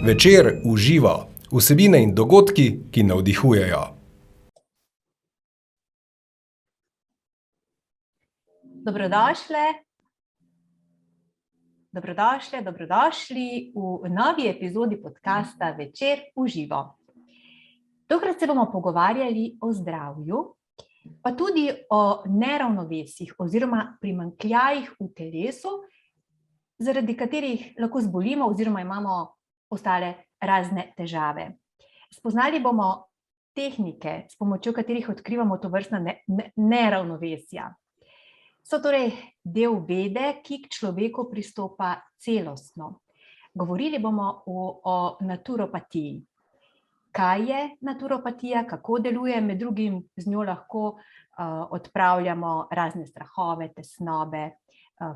Večer uživa, vsebine in dogodki, ki navdihujejo. Dobrodošli v novi epizodi podcasta Večer uživa. Tokrat se bomo pogovarjali o zdravju, pa tudi o neravnovesjih oziroma primanjkljajih v telesu, zaradi katerih lahko zbolimo oziroma imamo ostale razne težave. Spoznali bomo tehnike, s pomočjo katerih odkrivamo tovrstna neravnovesja. So torej del vede, ki k človeku pristopa celostno. Govorili bomo o naturopatiji. Kaj je naturopatija, kako deluje, med drugim z njo lahko odpravljamo razne strahove, tesnobe,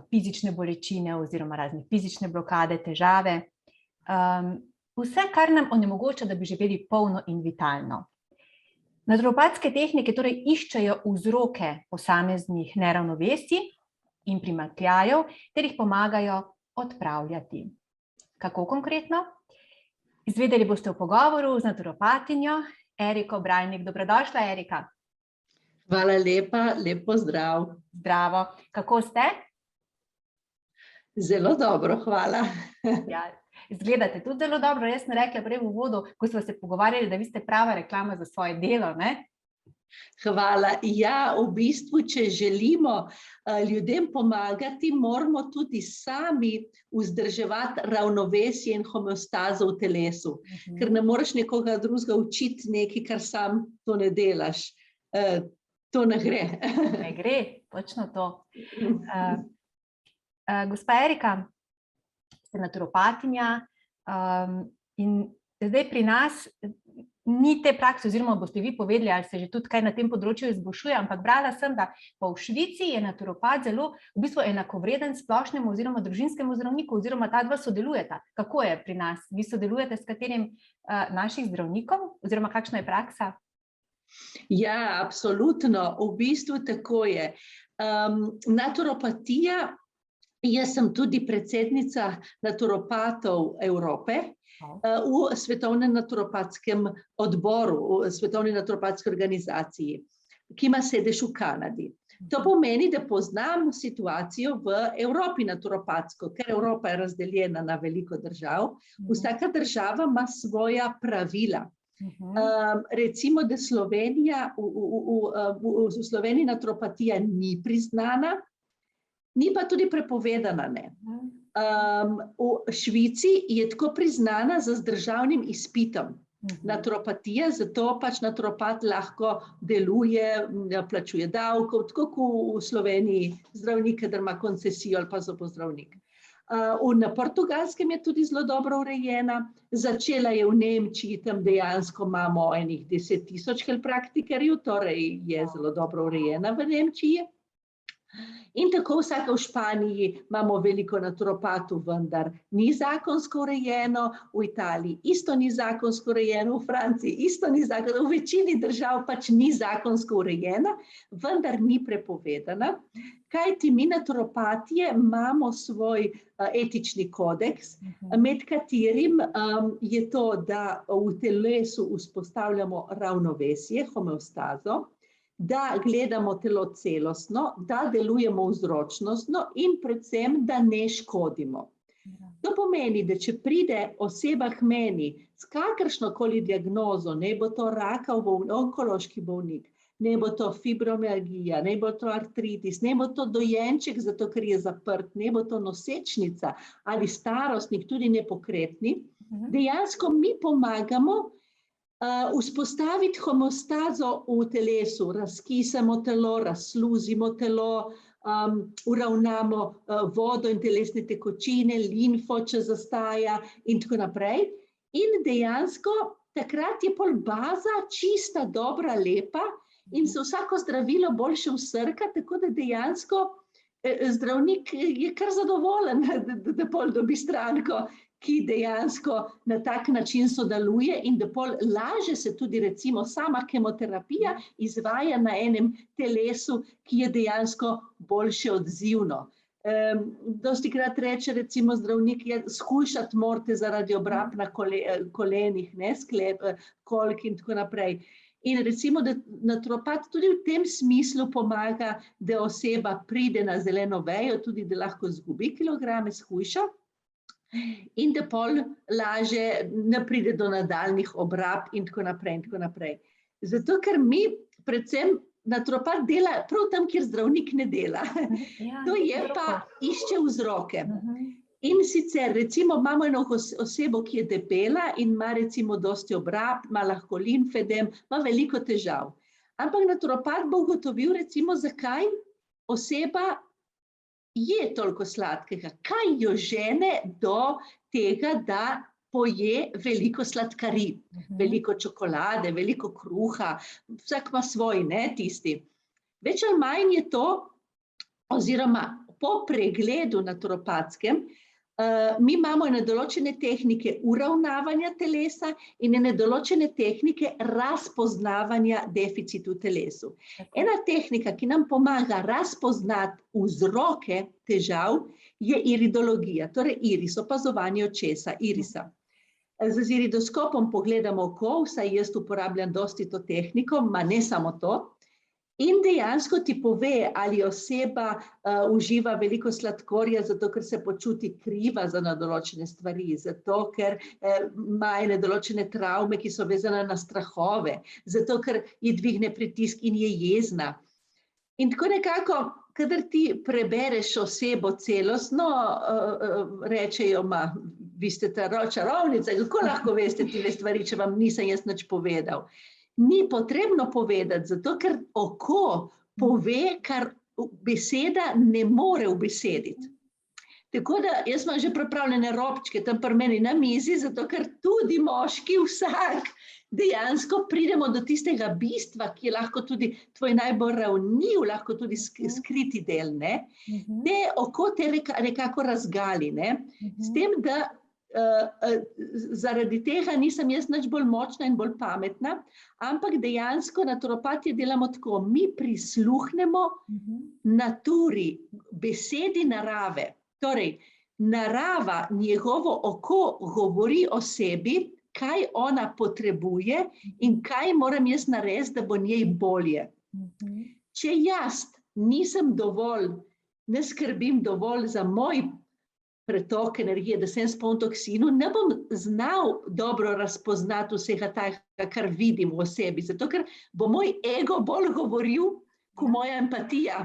fizične bolečine oziroma razne fizične blokade, težave. Vse, kar nam onemogoča, da bi živeli polno in vitalno. Naturopatske tehnike torej iščejo vzroke posameznih neravnovesij in primanjkljajev, ter jih pomagajo odpravljati. Kako konkretno? Izvedeli boste v pogovoru z naturopatinjo Eriko Brajnik. Dobrodošla, Erika. Hvala lepa, lep pozdrav. Zdravo. Kako ste? Zelo dobro, hvala. Ja, izgledate tudi zelo dobro. Jaz sem rekla prej v uvodu, ko smo se pogovarjali, da vi ste prava reklama za svoje delo, ne? Hvala. Ja, v bistvu, če želimo ljudem pomagati, moramo tudi sami vzdrževati ravnovesje in homeostazo v telesu. Ker ne moreš nekoga drugega učiti nekaj, kar sam to ne delaš. To ne gre. Ne gre, točno to. Gospa Erika, ste naturopatinja in zdaj pri nas ni te prakse, oziroma boste vi povedali, ali se že tudi kaj na tem področju izboljšuje, ampak brala sem, da pa v Švici je naturopat zelo v bistvu enakovreden splošnemu oziroma družinskemu zdravniku, oziroma ta dva sodelujeta. Kako je pri nas? Vi sodelujete s katerim naših zdravnikov oziroma kakšna je praksa? Ja, absolutno. V bistvu tako je. Naturopatija, jaz sem tudi predsednica naturopatov Evrope v Svetovnem naturopatskem odboru, v Svetovni naturopatski organizaciji, ki ima sedež v Kanadi. To pomeni, da poznam situacijo v Evropi naturopatsko, ker Evropa je razdeljena na veliko držav. Vsaka država ima svoja pravila. Recimo, da Slovenija, v Sloveniji naturopatija ni priznana, ni pa tudi prepovedana, ne. V Švici je tako priznana z državnim izpitom naturopatija, zato pač naturopat lahko deluje, plačuje davkov, tako kot v Sloveniji zdravnik, kadar ima koncesijo ali pa zobozdravnik. Na Portugalskem je tudi zelo dobro urejena, začela je v Nemčiji, tam dejansko imamo enih 10,000 heilpraktikerjev, torej je zelo dobro urejena v Nemčiji. In tako vsaka v Španiji imamo veliko naturopatov, vendar ni zakonsko urejeno, v Italiji isto ni zakonsko urejeno, v Franciji isto ni zakonsko, v večini držav pač ni zakonsko urejena, vendar ni prepovedana. Kajti mi naturopatije imamo svoj etični kodeks, med katerim je to, da v telesu vzpostavljamo ravnovesje, homeostazo, da gledamo telo celostno, da delujemo vzročnostno in predvsem, da ne škodimo. To pomeni, da če pride oseba k meni s kakršnokoli diagnozo, ne bo to rakav onkološki bolnik, ne bo to fibromialgija, ne bo to artritis, ne bo to dojenček, zato ker je zaprt, ne bo to nosečnica ali starostnik, tudi nepokretni, dejansko mi pomagamo vzpostaviti homeostazo v telesu, razkisamo telo, razsluzimo telo, uravnamo vodo in telesne tekočine, limfo, če zastaja in tako naprej. In dejansko takrat je pol baza čista, dobra, lepa in se vsako zdravilo boljše vsrka, tako da dejansko zdravnik je kar zadovoljen, da pol dobi stranko, ki dejansko na tak način sodeluje in da pol laže se tudi recimo sama kemoterapija izvaja na enem telesu, ki je dejansko boljše odzivno. Dostikrat reče recimo zdravnik, shujšati morate zaradi obrab na kolenih, ne, sklep, kolk in tako naprej. In recimo, da naturopat tudi v tem smislu pomaga, da oseba pride na zeleno vejo, tudi da lahko zgubi kilograme, shujša, in da pol laže ne pride do nadaljnih obrab in tako naprej in tako naprej. Zato, ker mi predvsem naturopat dela prav tam, kjer zdravnik ne dela. To je pa išče vzroke. In sicer, recimo, imamo eno osebo, ki je debela in ima recimo dosti obrab, ima lahko limfedem, ima veliko težav. Ampak naturopat bo ugotovil, recimo, zakaj oseba je toliko sladkega, kaj jo žene do tega, da poje veliko sladkarij, veliko čokolade, veliko kruha, vsak ima svoj, ne, tisti. Več ali manj je to, oziroma po pregledu naturopatskem, mi imamo ene določene tehnike uravnavanja telesa in ene določene tehnike razpoznavanja deficitu v telesu. Ena tehnika, ki nam pomaga razpoznati vzroke težav, je iridologija, torej iris, opazovanje očesa, irisa. Z iridoskopom pogledamo oko, vsaj jaz uporabljam dosti to tehniko, ma ne samo to, in dejansko ti pove, ali oseba uživa veliko sladkorja, zato ker se počuti kriva za določene stvari, zato ker ima ene določene travme, ki so vezane na strahove, zato ker ji dvigne pritisk in je jezna. In tako nekako, kadar ti prebereš osebo celostno, rečejo, vi ste ta čarovnica, kako lahko veste te stvari, če vam nisem jaz nič povedal. Ni potrebno povedati, zato ker oko pove, kar beseda ne more ubesediti. Tako da jaz imam že pripravljene robčke tam pri meni na mizi, zato ker tudi moški vsak dejansko pridemo do tistega bistva, ki je lahko tudi tvoj najbolj ravniv, lahko tudi skriti del, ne. Te oko te nekako razgali, ne. S tem, da zaradi tega nisem jaz nič bolj močna in bolj pametna, ampak dejansko naturopatije delamo tako, mi prisluhnemo naturi, besedi narave. Torej, narava, njegovo oko govori o sebi, kaj ona potrebuje in kaj moram jaz narediti, da bo njej bolje. Če jaz nisem dovolj, ne skrbim dovolj za moj pretok energije, da sem spoln toksinu, ne bom znal dobro razpoznati vsega tega, kar vidim v osebi, zato ker bo moj ego bolj govoril, kot moja empatija,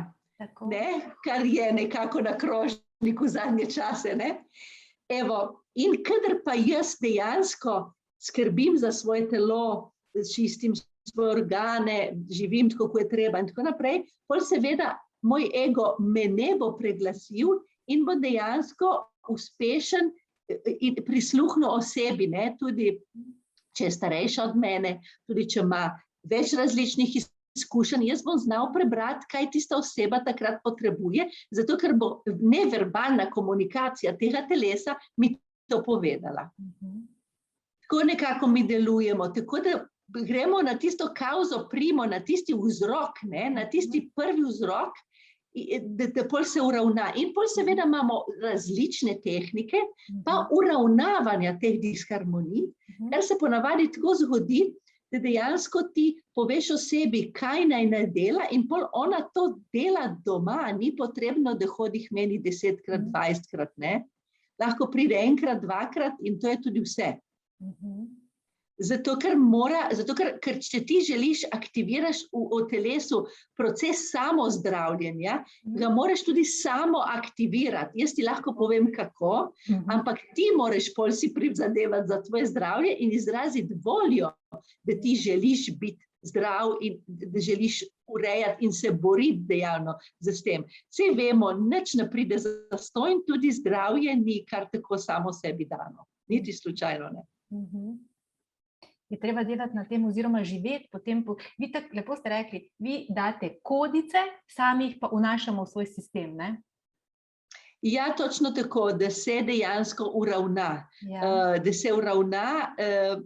ne? Kar je nekako na krožniku zadnje čase. Ne? Evo, in kadar pa jaz dejansko skrbim za svoje telo, čistim svoje organe, živim tako, kot je treba in tako naprej, pol seveda moj ego me ne bo preglasil in bo dejansko uspešen in prisluhnil osebi, ne, tudi če je starejša od mene, tudi če ima več različnih izkušenj, jaz bom znal prebrati, kaj tista oseba takrat potrebuje, zato ker bo neverbalna komunikacija tega telesa mi to povedala. Tako nekako mi delujemo, tako da gremo na tisto kauzo primo, na tisti vzrok, ne, na tisti prvi vzrok, da pol se uravna. In pol seveda imamo različne tehnike, pa uravnavanja teh disharmonij, kar se ponavadi tako zgodi, da dejansko ti poveš osebi, kaj naj ne dela in pol ona to dela doma, ni potrebno, da hodi k meni 10-krat, 20-krat, ne. Lahko pride enkrat, dvakrat in to je tudi vse. Zato, ker če ti želiš aktiviraš v telesu proces samozdravljenja, ga moraš tudi samo aktivirati. Jaz ti lahko povem kako, ampak ti moraš pol si prizadevati za tvoje zdravje in izraziti voljo, da ti želiš biti zdrav in da želiš urejati in se boriti dejavno s tem. Saj vemo, nič ne pride zastonj, tudi zdravje ni kar tako samo sebi dano. Niti slučajno ne. Je treba delati na tem oziroma živeti potem. Vi tako lepo ste rekli, vi date kodice, sami jih pa vnašamo v svoj sistem, ne? Ja, točno tako, da se dejansko uravna, da se uravna,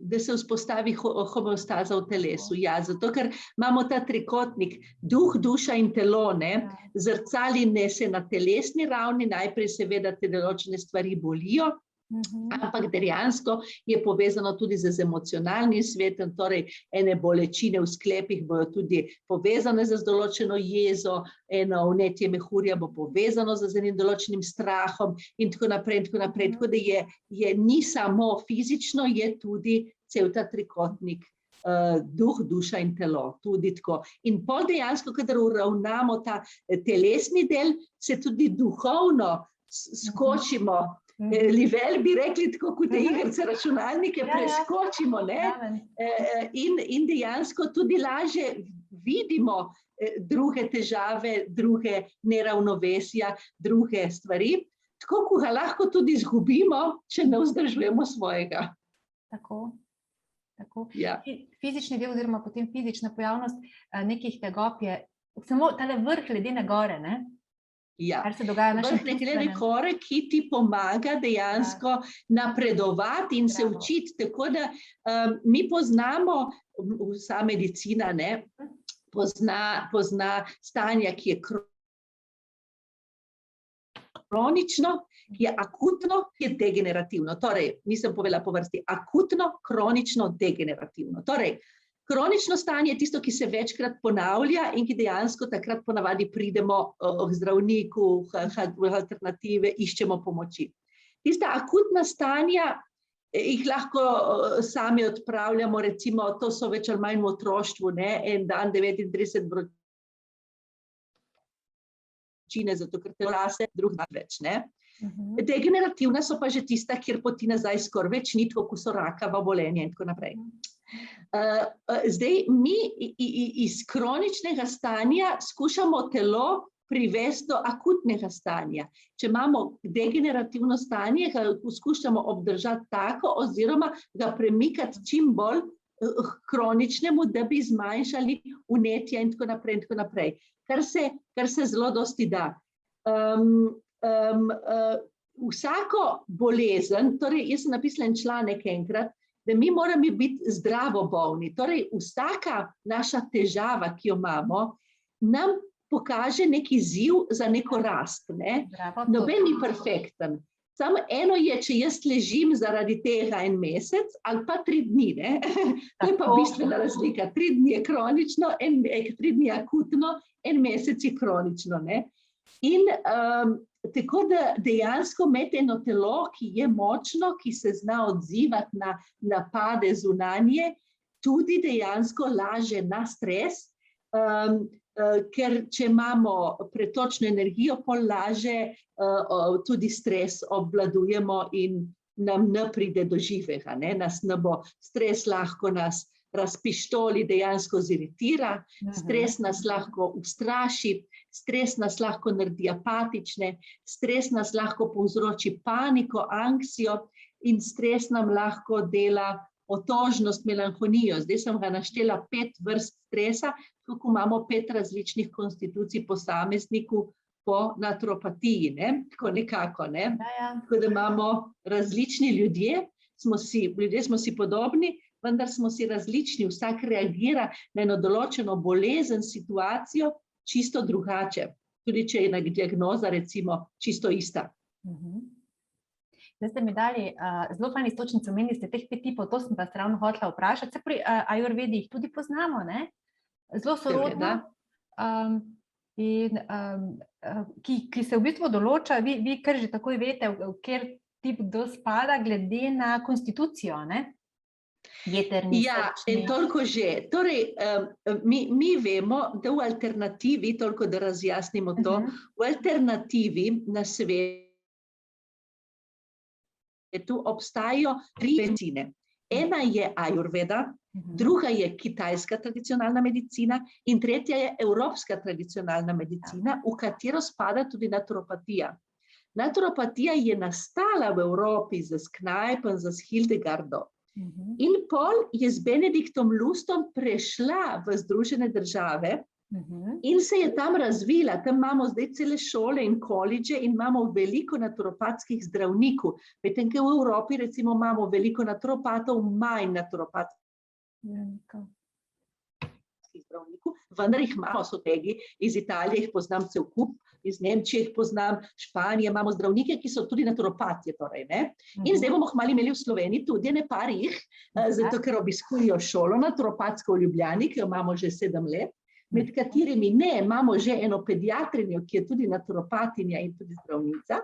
da se vzpostavi homeostaza v telesu. Ja, zato, ker imamo ta trikotnik, duh, duša in telo, ne, zrcali se na telesni ravni, najprej seveda te določene stvari bolijo, ampak dejansko je povezano tudi z emocionalnim svetom, torej ene bolečine v sklepih bojo tudi povezane z določeno jezo, eno vnetje mehurja bo povezano z enim določenim strahom in tako naprej, tako da ni samo fizično, je tudi cel ta trikotnik, duh, duša in telo, tudi tako. In pol dejansko, kadar uravnamo ta telesni del, se tudi duhovno skočimo, Livel bi rekli tako kot igrice računalnike, preskočimo, ne? In dejansko tudi lažje vidimo druge težave, druge neravnovesja, druge stvari, tako ko ga lahko tudi izgubimo, če ne vzdržujemo svojega. Tako. Fizični del oziroma potem fizična pojavnost nekih tegob je samo tale vrh ledene gore, ne? Ja, kar se dogaja v našem vrh ledene gore, ki ti pomaga dejansko napredovati in se učiti, tako da mi poznamo, vsa medicina, ne, pozna stanja, ki je kronično, ki je akutno, ki je degenerativno. Torej, nisem povedala po vrsti, akutno, kronično, degenerativno. Torej, kronično stanje je tisto, ki se večkrat ponavlja in ki dejansko takrat ponavadi pridemo k zdravniku, v alternative, iščemo pomoči. Tista akutna stanja, jih lahko sami odpravljamo, recimo, to so več ali manj v otroštvu, ne, en dan 39 vročine, zato ker te lase, drug dan več, ne. Degenerativna so pa že tista, kjer poti nazaj skoraj več ni, tako kot so rakava obolenja in tako naprej. Zdaj, mi iz kroničnega stanja skušamo telo privesti do akutnega stanja. Če imamo degenerativno stanje, ga skušamo obdržati tako oziroma ga premikati čim bolj kroničnemu, da bi zmanjšali vnetja in tako naprej, kar se zelo dosti da. Vsako bolezen, torej jaz sem napisala en članek enkrat, da mi moramo biti zdravo bolni, torej vsaka naša težava, ki jo imamo, nam pokaže neki izziv za neko rast, ne? Noben ni perfekten. Samo eno je, če jaz ležim zaradi tega en mesec ali pa 3 dni, ne? To je pa bistvena razlika. 3 dni je kronično, 3 dni je akutno, en mesec je kronično, ne? In tako da dejansko imeti eno telo, ki je močno, ki se zna odzivati na napade zunanje, tudi dejansko laže na stres, ker če imamo pretočno energijo, pol laže tudi stres obvladujemo in nam ne pride do živega, ne? Nas ne bo stres lahko nas razpištoli, dejansko ziritira, stres nas lahko ustraši, stres nas lahko naredi apatične, stres nas lahko povzroči paniko, anksijo in stres nam lahko dela otožnost, melanholijo. Zdaj sem ga naštela 5 vrst stresa, kako imamo 5 različnih konstitucij posamezniku po naturopatiji, ne? Tako nekako, ne? Tako da imamo različni ljudje, smo si podobni, vendar smo si različni, vsak reagira na eno določeno bolezen, situacijo, čisto drugače, tudi če je diagnoza recimo čisto ista. Zdaj ste mi dali zelo fajn iztočnico, omenili ste teh 5 tipov, to sem vas ravno hotela vprašati, se pri ajurvedi jih tudi poznamo, ne? Zelo sorodno, ki se v bistvu določa, vi kar že takoj veste, v kjer tip kdo spada, glede na konstitucijo, ne? Jeterni, ja, in toliko že. Torej, mi vemo, da v alternativi, toliko da razjasnimo to, v alternativi na svetu obstajajo 3 medicine. Ena je ajurveda, druga je kitajska tradicionalna medicina in tretja je evropska tradicionalna medicina, v katero spada tudi naturopatija. Naturopatija je nastala v Evropi z Knajpom, z Hildegardom. In pol je z Benediktom Lustom prešla v Združene države In se je tam razvila, tam imamo zdaj cele šole in koledže in imamo veliko naturopatskih zdravnikov. Medtem, ko v Evropi recimo imamo veliko naturopatov, manj naturopatskih zdravnikov, vendar jih imamo, so tegi, iz Italije jih poznam cel kup, iz Nemčije jih poznam, Španije imamo zdravnike, ki so tudi naturopatje, torej, ne. In zdaj bomo hmalo imeli v Sloveniji tudi par jih, zato ker obiskujejo šolo naturopatsko v Ljubljani, ki jo imamo že 7 let, med katerimi imamo že eno pediatrinjo, ki je tudi naturopatinja in tudi zdravnica.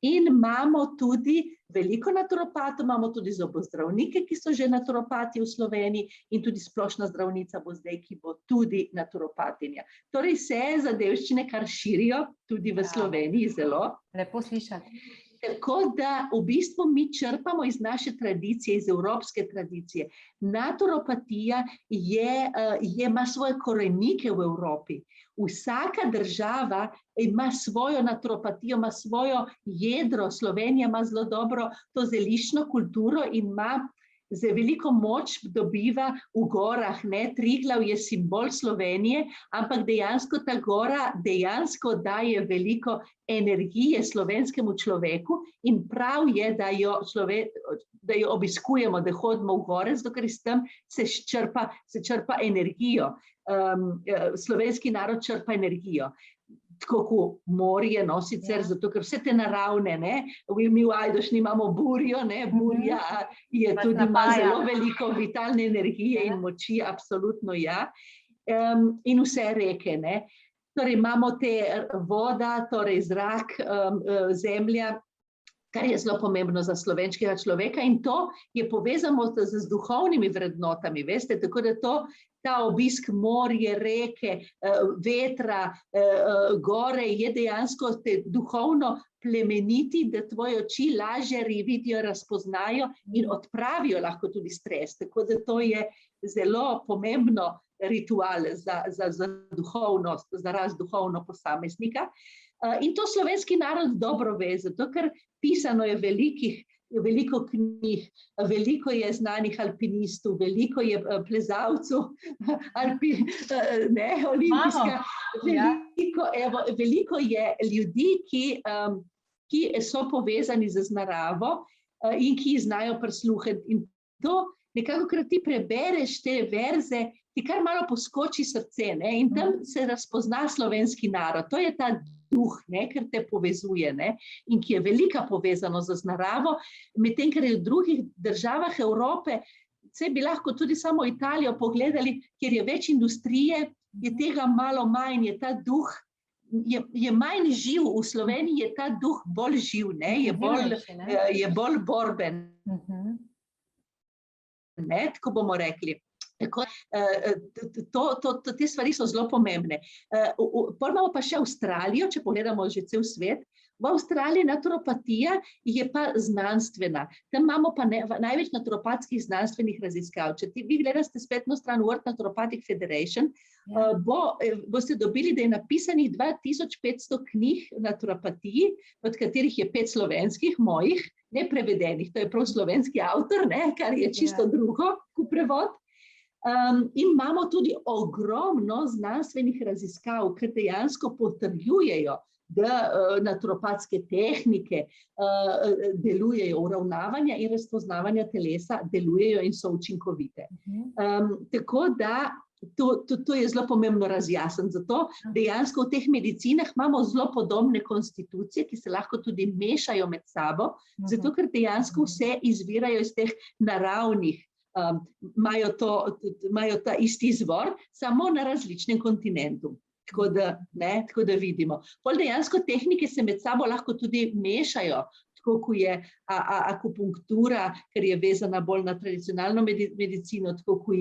In imamo tudi veliko naturopatov, imamo tudi zobozdravnike, ki so že naturopati v Sloveniji in tudi splošna zdravnica bo zdaj, ki bo tudi naturopatinja. Torej se zadevščine kar širijo tudi v Sloveniji zelo. Lepo slišati. Tako da v bistvu mi črpamo iz naše tradicije, iz evropske tradicije. Naturopatija ima svoje korenike v Evropi. Vsaka država ima svojo naturopatijo, ima svojo jedro. Slovenija ima zelo dobro to zeliščno kulturo in ima za veliko moč dobiva v gorah, ne, Triglav je simbol Slovenije, ampak dejansko ta gora dejansko daje veliko energije slovenskemu človeku in prav je, da jo obiskujemo, da hodimo v gore, zato ker iz tam se črpa energijo. Slovenski narod črpa energijo. Tako kot morje, no, sicer, zato ker vse te naravne, ne, mi v Ajdošni imamo burjo, ne, burja je tudi ima zelo veliko vitalne energije in moči, absolutno ja, in vse reke, ne. Torej imamo te voda, torej zrak, zemlja, kar je zelo pomembno za slovenskega človeka in to je povezano z duhovnimi vrednotami, veste, tako da ta obisk morje, reke, vetra, gore je dejansko te duhovno plemeniti, da tvoje oči lažje vidijo, razpoznajo in odpravijo lahko tudi stres. Tako da to je zelo pomembno ritual za duhovnost, za rast duhovno posameznika. In to slovenski narod dobro ve, zato ker pisano je veliko knjig, veliko je znanih alpinistov, veliko je plezalcev, olimpijska, veliko je ljudi, ki so povezani z naravo in ki znajo prisluhniti. In to nekako, ker ti prebereš te verze, ti kar malo poskoči srce, ne? In tam se razpozna slovenski narod. To je ta duh, ne? Ker te povezuje, ne? In ki je velika povezanost z naravo, medtem ker je v drugih državah Evrope, se bi lahko tudi samo Italijo pogledali, kjer je več industrije, je tega malo manj, je ta duh, je manj živ, v Sloveniji je ta duh bolj živ, ne? Je bolj borben, ne? Tako bomo rekli. Tako, te stvari so zelo pomembne. Potem imamo pa še Avstralijo, če pogledamo že cel svet. V Avstraliji naturopatija je pa znanstvena. Tam imamo pa največ naturopatskih znanstvenih raziskav. Če vi gledate spletno stran World Naturopathic Federation, boste dobili, da je napisanih 2500 knjig o naturopatiji, od katerih je 5 slovenskih, mojih, neprevedenih. To je prav slovenski avtor, ne, kar je čisto drugo kot prevod. In imamo tudi ogromno znanstvenih raziskav, ki dejansko potrjujejo, da naturopatske tehnike delujejo, uravnavanja in razpoznavanja telesa delujejo in so učinkovite. Tako da to je zelo pomembno razjasniti. Zato dejansko v teh medicinah imamo zelo podobne konstitucije, ki se lahko tudi mešajo med sabo, zato ker dejansko vse izvirajo iz teh naravnih, imajo ta isti izvor, samo na različnem kontinentu. Tako da vidimo. Pol dejansko tehnike se med sabo lahko tudi mešajo, tako kot je akupunktura, ker je vezana bolj na tradicionalno medicino, tako kot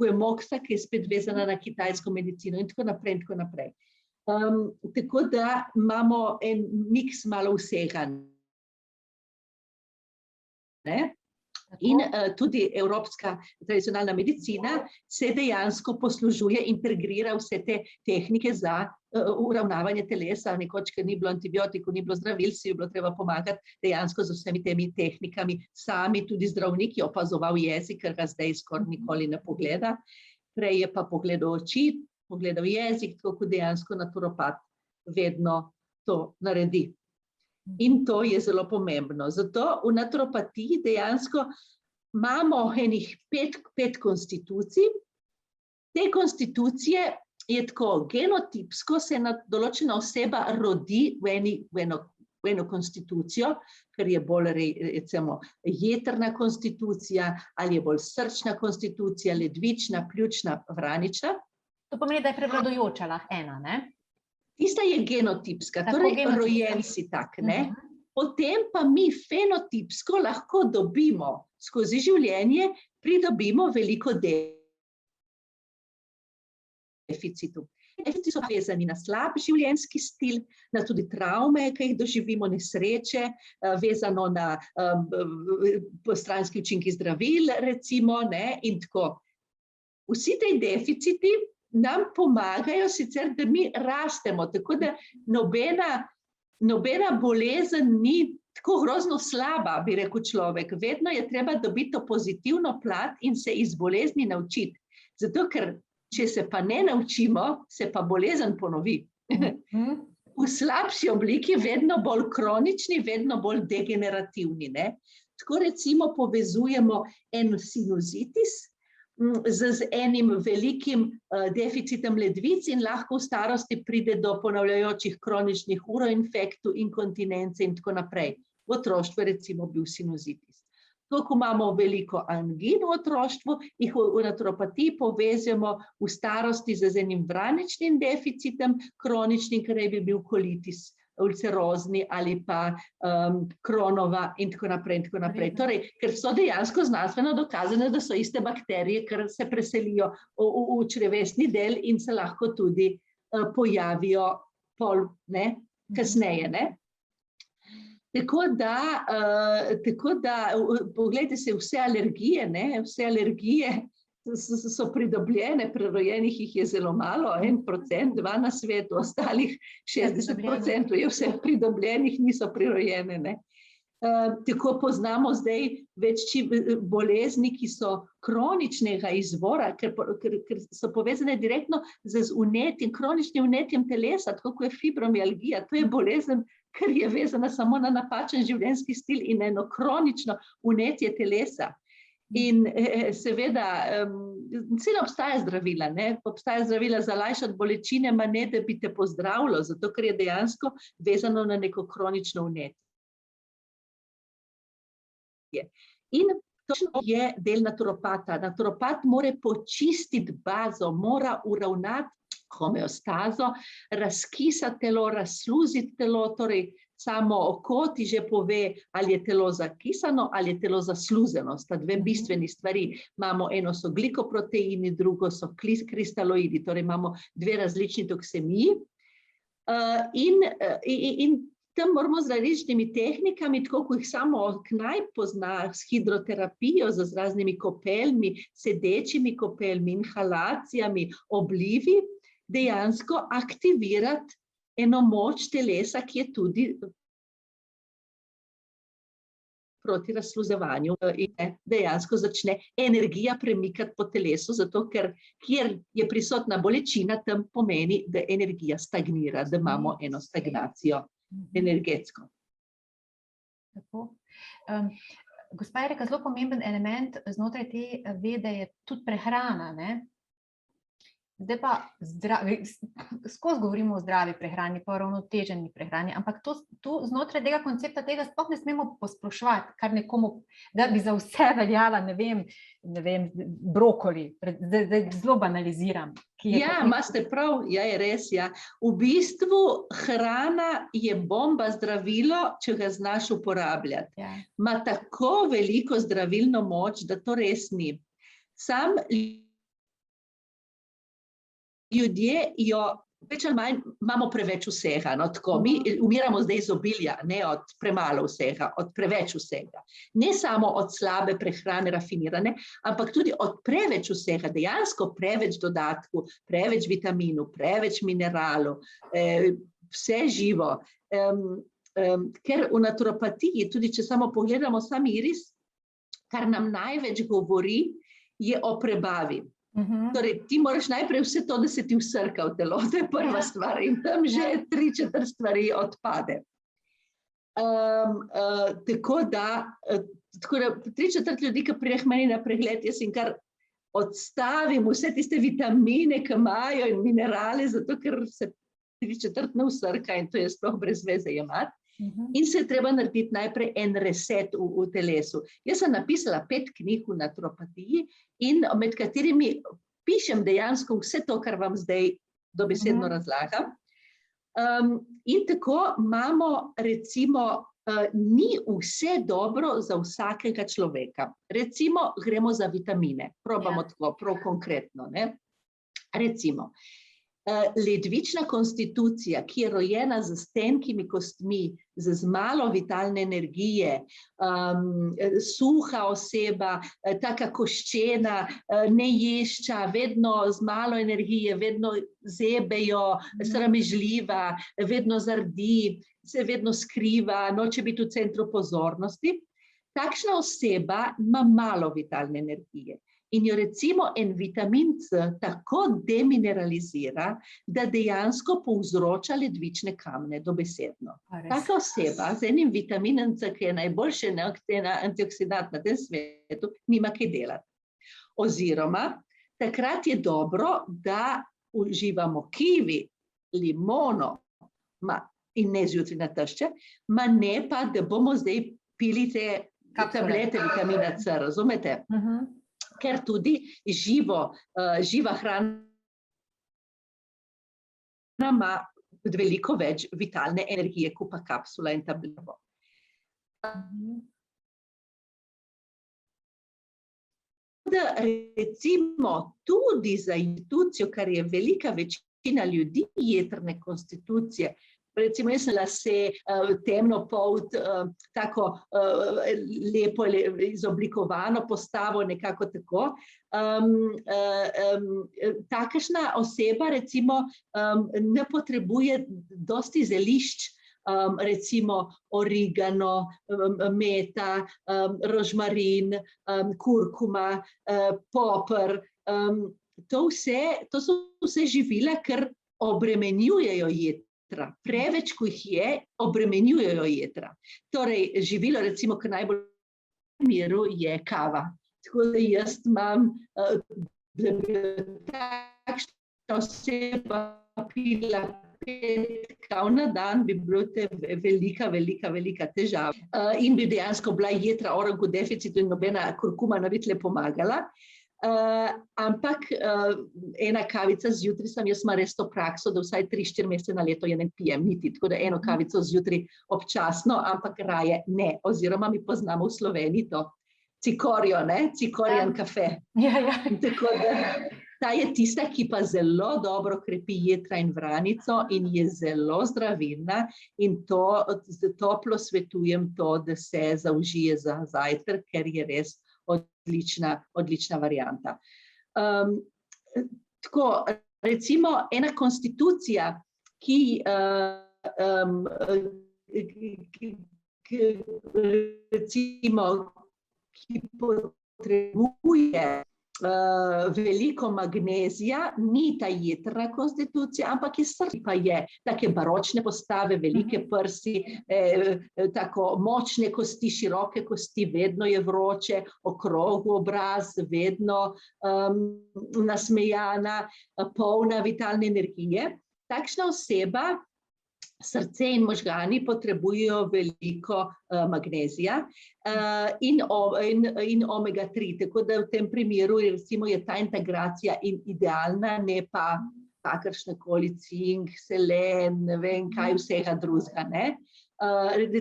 je moksa, ki je spet vezana na kitajsko medicino in tako naprej. Tako da imamo en miks malo vsega. In tudi evropska tradicionalna medicina se dejansko poslužuje, integrira vse te tehnike za uravnavanje telesa. Nekoč, ker ni bilo antibiotikov, ni bilo zdravil, si je bilo treba pomagati dejansko z vsemi temi tehnikami. Sami tudi zdravnik je opazoval jezik, ker ga zdaj skoraj nikoli ne pogleda. Prej je pa pogledal oči, pogledal jezik, tako kot dejansko naturopat vedno to naredi. In to je zelo pomembno. Zato v naturopatiji dejansko imamo enih pet konstitucij. Te konstitucije je tako genotipsko, se določena oseba rodi v eno konstitucijo, ker je bolj recimo jetrna konstitucija, ali je bolj srčna konstitucija, ledvična, pljučna, vranična. To pomeni, da je prevladujoča lahko ena, ne? Tista je genotipska, Tako, torej genotipska. rojen si tak, ne? Potem pa mi fenotipsko lahko dobimo skozi življenje, pridobimo veliko deficitov. Deficiti so vezani na slab življenjski stil, na tudi travme, ki jih doživimo, nesreče, vezano na postranski učinki zdravil, recimo, ne, in tako. Vsi ti deficiti nam pomagajo sicer, da mi rastemo, tako da nobena bolezen ni tako grozno slaba, bi rekel človek. Vedno je treba dobiti to pozitivno plat in se iz bolezni naučiti. Zato, ker če se pa ne naučimo, se pa bolezen ponovi. V slabši obliki, vedno bolj kronični, vedno bolj degenerativni, ne. Tako recimo povezujemo en sinusitis z enim velikim deficitem ledvic in lahko v starosti pride do ponavljajočih kroničnih uroinfektov, inkontinence in tako naprej. V otroštvu je recimo bil sinusitis. To, ko imamo veliko angin v otroštvu, jih v naturopatiji povezujemo v starosti z enim vraničnim deficitem, kroničnim, ker bi bil kolitis, ulcerozni ali pa Kronova in tako naprej in tako naprej. Torej, ker so dejansko znanstveno dokazane, da so iste bakterije, ker se preselijo v črevesni del in se lahko tudi pojavijo kasneje, ne. Tako da, poglejte se, vse alergije, ne, vse alergije so pridobljene, prerojenih jih je zelo malo, 1%, 2 na svetu, ostalih 60% je vse pridobljenih, niso prirojene, ne. Tako poznamo zdaj več bolezni, ki so kroničnega izvora, ker so povezane direktno z vnetjem, kroničnim vnetjem telesa, tako kot je fibromialgija. To je bolezen, ker je vezana samo na napačen življenjski stil in eno kronično vnetje telesa. In seveda, celo obstaja zdravila, ne? Obstaja zdravila za lajšati bolečine, ma ne, da bi te pozdravilo, zato ker je dejansko vezano na neko kronično vnetje. In to je del naturopata. Naturopat mora počistiti bazo, mora uravnati homeostazo, razkisati telo, razsluziti telo, torej samo oko ti že pove, ali je telo zakisano ali je telo zasluzeno. Sta dve bistveni stvari. Imamo eno so glikoproteini, drugo so kristaloidi, torej imamo dve različni toksemiji. In tam moramo z različnimi tehnikami, tako kot jih samo knaj pozna, s hidroterapijo, z raznimi kopeljmi, sedečimi kopeljmi, inhalacijami, oblivi, dejansko aktivirati eno moč telesa, ki je tudi proti razsluzevanju in dejansko začne energija premikati po telesu, zato ker kjer je prisotna bolečina, tam pomeni, da energija stagnira, da imamo eno stagnacijo energetsko. Tako. Gospa je rekla, zelo pomemben element znotraj te vede je tudi prehrana, ne? Zdaj pa skozi govorimo o zdravi prehrani, pa o uravnoteženi prehrani, ampak tu znotraj tega koncepta tega sploh ne smemo posploševati, kar nekomu, da bi za vse veljala, ne vem, brokoli, zdaj zelo banaliziram. Ja, imate prav, ja, je res, ja. V bistvu hrana je bomba zdravilo, če ga znaš uporabljati. Ja. Ima tako veliko zdravilno moč, da to res ni. Sam ljudje jo, več ali manj, imamo preveč vsega, no, tako, mi umiramo zdaj iz obilja, ne od premalo vsega, od preveč vsega. Ne samo od slabe prehrane, rafinirane, ampak tudi od preveč vsega, dejansko preveč dodatkov, preveč vitaminov, preveč mineralov, vse živo. Ker v naturopatiji, tudi če samo pogledamo sam iris, kar nam največ govori, je o prebavi. Torej, ti moraš najprej vse to, da se ti vsrka v telo, to je prva stvar in tam že 3/4 stvari odpade. Tako da 3/4 ljudi, ki pride k meni na pregled, jaz jim kar odstavim vse tiste vitamine, ki imajo in minerale, zato ker se 3/4 ne vsrka in to je sploh brez veze jemati. In se je treba narediti najprej en reset v telesu. Jaz sem napisala 5 knjig v naturopatiji in med katerimi pišem dejansko vse to, kar vam zdaj dobesedno razlagam. In tako imamo recimo, ni vse dobro za vsakega človeka. Recimo gremo za vitamine, probamo tako prav konkretno, ne. Recimo, ledvična konstitucija, ki je rojena z tenkimi kostmi, z malo vitalne energije, suha oseba, taka koščena, neješča, vedno z malo energije, vedno zebejo, sramežljiva, vedno zardi, se vedno skriva, noče biti v centru pozornosti. Takšna oseba ima malo vitalne energije. In jo recimo en vitamin C tako demineralizira, da dejansko povzroča ledvične kamne dobesedno. Taka oseba z enim vitaminom C, ki je najboljši antioksidant na tem svetu, nima kaj delati. Oziroma, takrat je dobro, da uživamo kivi, limono in ne zjutraj na tešče, ne pa, da bomo zdaj pili te tablete vitamina C, razumete? Ker tudi živa hrana ima veliko več vitalne energije, kot pa kapsula in tableta. Recimo tudi za intuicijo, kar je velika večina ljudi jetrne konstitucije, recimo jaz sem lase, temno polt, tako lepo izoblikovano postavo, nekako tako. Takšna oseba recimo ne potrebuje dosti zelišč, recimo origano, meta, rožmarin, kurkuma, poper. To so vse živila, ker obremenjujejo jetra. Preveč, ko jih je, obremenjujejo jetra. Torej, živilo recimo, ki najbolj v miru je kava. Tako da jaz imam, da bi takšna oseba pila 5 kav na dan, bi bilo te velika težava. In bi dejansko bila jetra oranj deficitu in nobena kurkuma ne bi tle pomagala. Ampak ena kavica zjutraj jaz imam res to prakso, da vsaj 3-4 mesece na leto je ne pijem niti, tako da eno kavico zjutraj občasno, ampak raje ne, oziroma mi poznamo v Sloveniji to cikorijo, ne, cikorijan kafe. Tako da ta je tista, ki pa zelo dobro krepi jetra in vranico in je zelo zdravilna in to toplo svetujem to, da se zaužije za zajtrk, ker je res odlična varianta. Tako, recimo ena konstitucija, ki potrebuje veliko magnezija, ni ta jetrna konstitucija, ampak je srce, pa je take baročne postave, velike prsi, tako močne kosti, široke kosti, vedno je vroče, okrogel obraz, vedno nasmejana, polna vitalne energije. Takšna oseba, srce in možgani potrebujejo veliko magnezija in omega 3, tako da v tem primeru recimo je ta integracija idealna, ne pa kakršnekoli cink, selen, ne vem kaj vsega drugega, ne.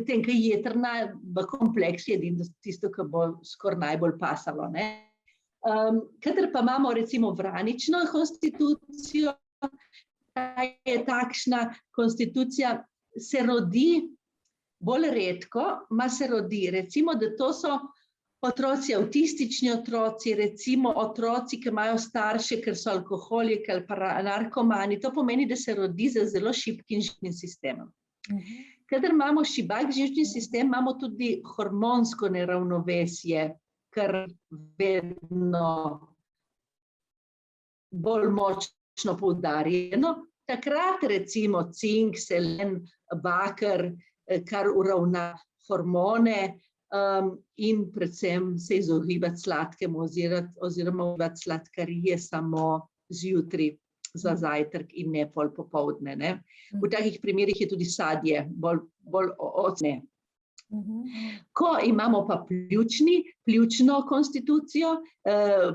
Tem, ki je jetrna v kompleks je tisto, ki bo skoraj najbolj pasalo, ne. Kadar pa imamo recimo vranično konstitucijo, je takšna konstitucija, se rodi bolj redko, se rodi, recimo, da to so otroci, avtistični otroci, recimo otroci, ki imajo starše, ker so alkoholiki ali pa narkomani, to pomeni, da se rodi z zelo šibkim živčnim sistemom. Kadar imamo šibak živčni sistem, imamo tudi hormonsko neravnovesje, kar vedno bolj močno poudarjeno. Takrat recimo cink, selen, baker, kar uravna hormone in predvsem se izogibati sladkemu oziroma uživati sladkarije samo zjutraj za zajtrk in ne pol popoldne. Ne. V takih primerih je tudi sadje bolj ocne. Ko imamo pa pljučno konstitucijo,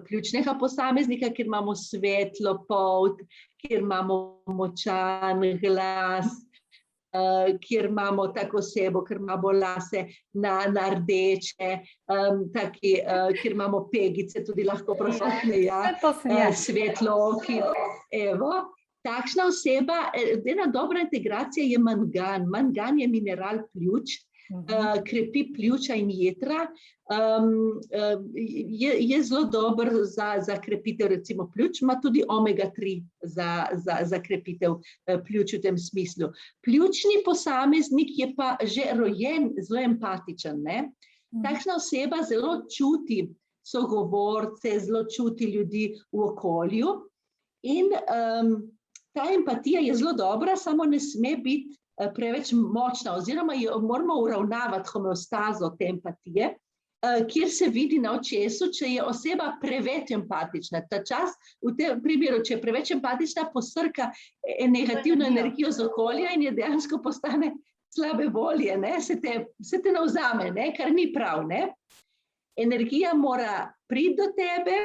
pljučnega posameznika, kjer imamo svetlo polt, kjer imamo močan glas, kjer imamo tako osebo, kjer imamo lase na rdeče, kjer imamo pegice, tudi lahko prosotne, svetlo oki. Evo, takšna oseba, ena dobra integracija je mangan. Mangan je mineral pljuč, krepi pljuča in jetra, je zelo dober za krepitev recimo pljuč, ima tudi omega-3 za krepitev pljuč v tem smislu. Pljučni posameznik je pa že rojen zelo empatičen, ne? Takšna oseba zelo čuti sogovorce, zelo čuti ljudi v okolju in ta empatija je zelo dobra, samo ne sme biti preveč močna, oziroma jo moramo uravnavati homeostazo te empatije, kjer se vidi na očesu, če je oseba preveč empatična. Ta čas, v tem primeru, če je preveč empatična, posrka negativno energijo z okolja in je dejansko postane slabe volje, ne? Se te navzame, ne? Kar ni prav. Ne? Energija mora priti do tebe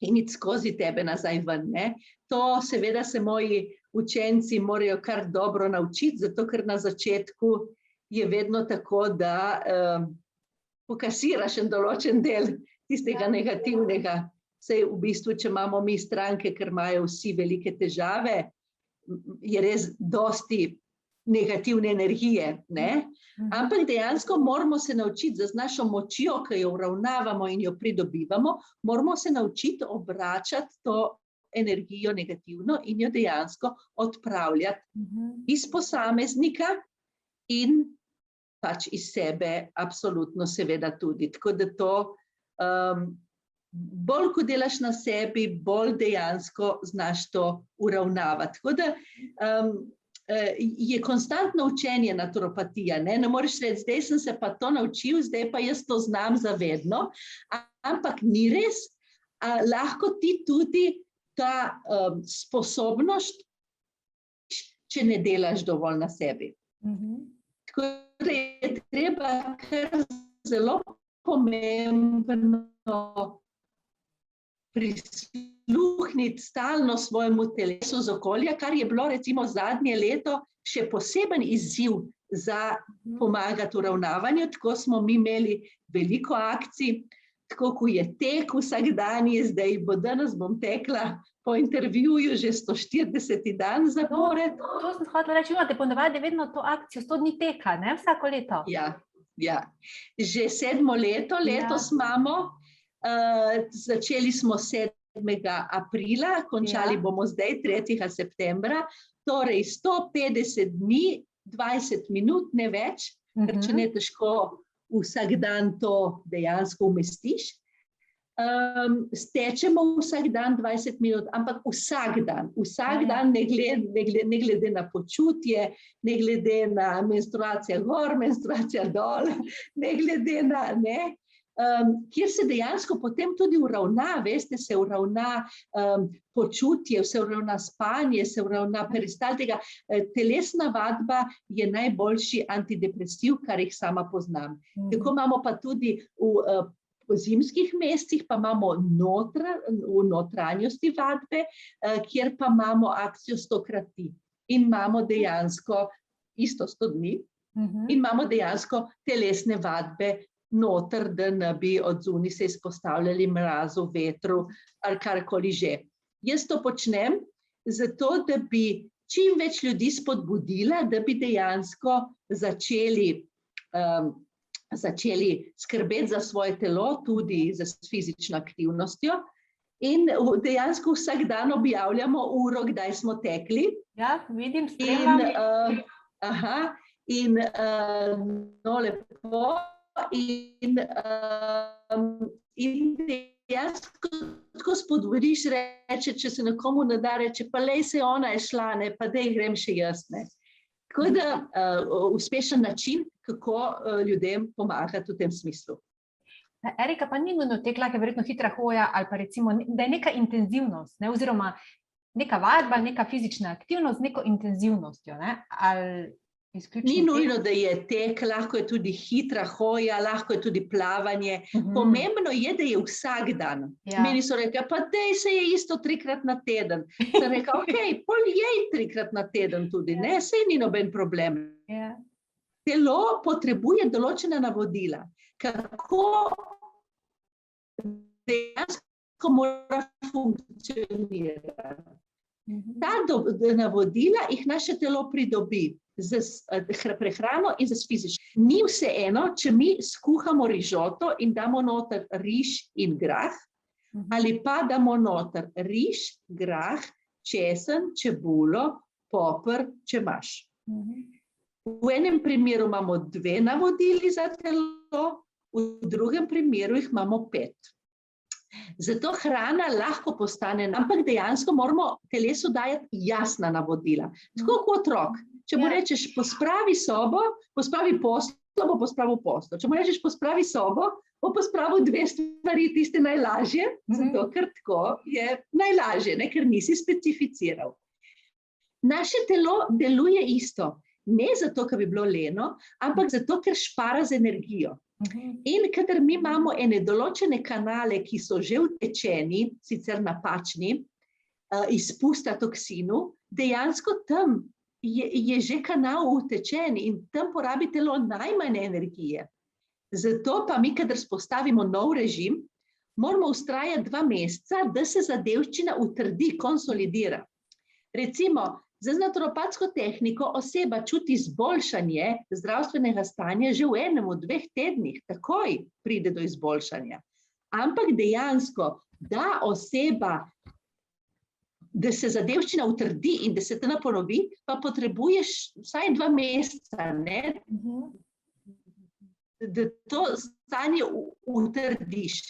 in iti skozi tebe nazaj ven. Ne? To seveda se moji učenci morajo kar dobro naučiti, zato ker na začetku je vedno tako, da pokasiraš en določen del tistega negativnega. Saj v bistvu, če imamo mi stranke, ker imajo vsi velike težave, je res dosti negativne energije, ne? Ampak dejansko moramo se naučiti z našo močjo, ki jo uravnavamo in jo pridobivamo, moramo se naučiti obračati to energijo negativno in jo dejansko odpravljati iz posameznika in pač iz sebe absolutno seveda tudi. Tako da to, bolj ko delaš na sebi, bolj dejansko znaš to uravnavati. Tako da je konstantno učenje naturopatija. Ne moreš reči, zdaj sem se pa to naučil, zdaj pa jaz to znam zavedno, ampak ni res, lahko ti tudi ta sposobnost, če ne delaš dovolj na sebi. Tako da je treba kar zelo pomembno prisluhniti stalno svojemu telesu z okolja, kar je bilo recimo zadnje leto še poseben izziv za pomagati uravnavanju. Tako smo mi imeli veliko akcij, tako ko je tek vsak dan, zdaj danes bom tekla po intervjuju že 140. dan zapored. To sem hotela reči, imate ponavadi vedno to akcijo 100 dni teka, ne, vsako leto? Ja. Že 7. leto, letos imamo, začeli smo 7. aprila, končali bomo zdaj 3. septembra, torej 150 dni, 20 minut, ne več, ker če ne težko vsak dan to dejansko umestiš. Stečemo vsak dan 20 minut, ampak vsak dan, ne glede na počutje, ne glede na menstruacija gor, menstruacija dol, ne glede na, kjer se dejansko potem tudi uravna, veste, se uravna počutje, se uravna spanje, se uravna peristaltika. Telesna vadba je najboljši antidepresiv, kar jih sama poznam. Tako imamo pa tudi v zimskih mesecih, pa imamo v notranjosti vadbe, kjer pa imamo akcijo 100-krat-ti. In imamo dejansko isto 100 dni in imamo dejansko telesne vadbe noter, da ne bi od zunaj se izpostavljali mrazu, vetru ali karkoli že. Jaz to počnem zato, da bi čim več ljudi spodbudila, da bi dejansko začeli skrbeti za svoje telo, tudi za fizično aktivnostjo. In dejansko vsak dan objavljamo uro, kdaj smo tekli. Ja, vidim, spremljam. In lepo. In dejansko tako spodbudiš, reče, če se nekomu ne da, reče, pa lej se ona je šla, ne, pa dej grem še jaz, ne. Tako da uspešen način, kako ljudem pomagati v tem smislu. Erika, pa ni nujno tekla, je verjetno hitra hoja ali pa recimo, da je neka intenzivnost, ne, oziroma neka vadba, neka fizična aktivnost z neko intenzivnostjo, ne, ali izključno Ni nujno, da je tek, lahko je tudi hitra hoja, lahko je tudi plavanje. Pomembno je, da je vsak dan. Ja. Meni so rekli, pa dej se je isto 3-krat na teden. Sem rekla, okej, pol jej 3-krat na teden tudi, ne, saj ni noben problem. Ja. Telo potrebuje določena navodila, kako dejansko mora funkcionirati. Ta navodila jih naše telo pridobi z prehrano in z fizično. Ni vseeno, če mi skuhamo rižoto in damo noter riž in grah, ali pa damo noter riž, grah, česen, čebulo, poper, čemaž. V enem primeru imamo 2 navodili za telo, v drugem primeru jih imamo 5. Zato hrana lahko postane, ampak dejansko moramo telesu dajati jasna navodila. Tako kot otrok. Če mu rečeš, pospravi sobo, pospravi poslo, bo pospravil poslo. Če mu rečeš, pospravi sobo, bo pospravil 2 stvari, tiste najlažje, zato ker tako je najlažje, ne, ker nisi specificiral. Naše telo deluje isto. Ne zato, ker bi bilo leno, ampak zato, ker špara z energijo. In kadar mi imamo ene določene kanale, ki so že utečeni, sicer napačni, izpusta toksinu, dejansko tam je že kanal utečen in tam porabi telo najmanj energije. Zato pa mi, kadar spostavimo nov režim, moramo vztrajati 2 meseca, da se zadevščina utrdi, konsolidira. Recimo, z naturopatsko tehniko oseba čuti izboljšanje zdravstvenega stanja že v 1-2 tednih, takoj pride do izboljšanja. Ampak dejansko, da oseba, da se zadevščina utrdi in da se ta ponovi, pa potrebuješ vsaj 2 meseca, ne, da to stanje utrdiš.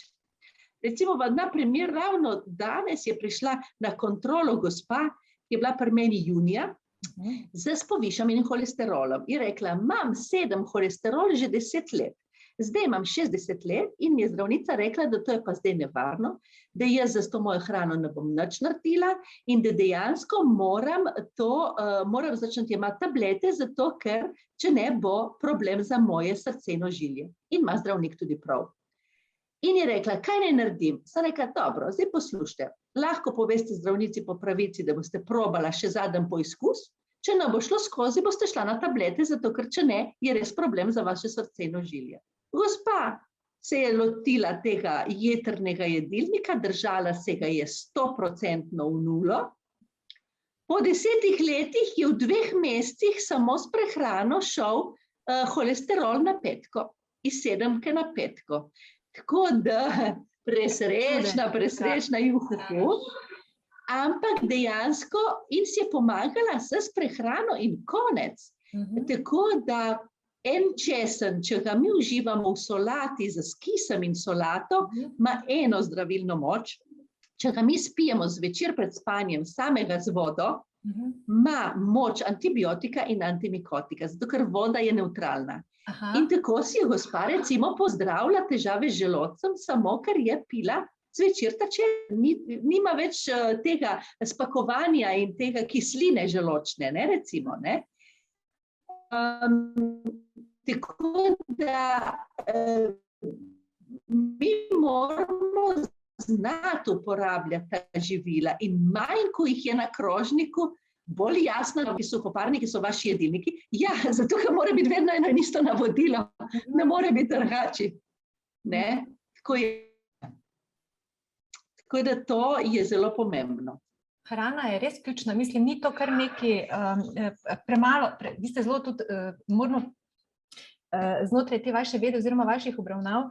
Recimo, na primer, ravno danes je prišla na kontrolo gospa, ki je bila pri meni junija, z povišanim holesterolom. In rekla, imam 7 holesterol že 10 let. Zdaj imam 60 let in mi je zdravnica rekla, da to je pa zdaj nevarno, da jaz za to mojo hrano ne bom nič naredila in da dejansko moram začeti jemati tablete, zato ker, če ne, bo problem za moje srce in ožilje. In ima zdravnik tudi prav. In je rekla, kaj naj naredim? Sem rekla, dobro, zdaj poslušajte. Lahko poveste zdravnici po pravici, da boste probala še zadnji poizkus, če ne bo šlo skozi, boste šla na tablete, zato ker če ne, je res problem za vaše srce in ožilje. Gospa se je lotila tega jetrnega jedilnika, držala se ga je 100% v nulo. Po 10 letih je v 2 mesecih samo s prehrano šel holesterol na 5, iz 7 na 5. Tako da presrečna juhu, ampak dejansko in si je pomagala s prehrano in konec. Tako da en česen, če ga mi uživamo v solati z kisem in solato, ima eno zdravilno moč. Če ga mi spijemo zvečer pred spanjem samega z vodo, ima moč antibiotika in antimikotika, zato ker voda je nevtralna. In tako si je gospa recimo pozdravila težave z želodcem, samo ker je pila zvečer ta česen. Nima več tega spakovanja in tega kisline želočne, ne, recimo, ne. Tako da mi moramo znati uporabljati ta živila in manj, ko jih je na krožniku, bolj jasno, ki so suhoparniki, so vaši jedilniki. Ja, zato, ker mora biti vedno eno in isto navodilo, ne more biti drugače. Ne, tako da to je zelo pomembno. Hrana je res ključna, mislim, ni to kar nekaj premalo, vi ste zelo tudi morno znotraj te vaše vede oziroma vaših obravnav,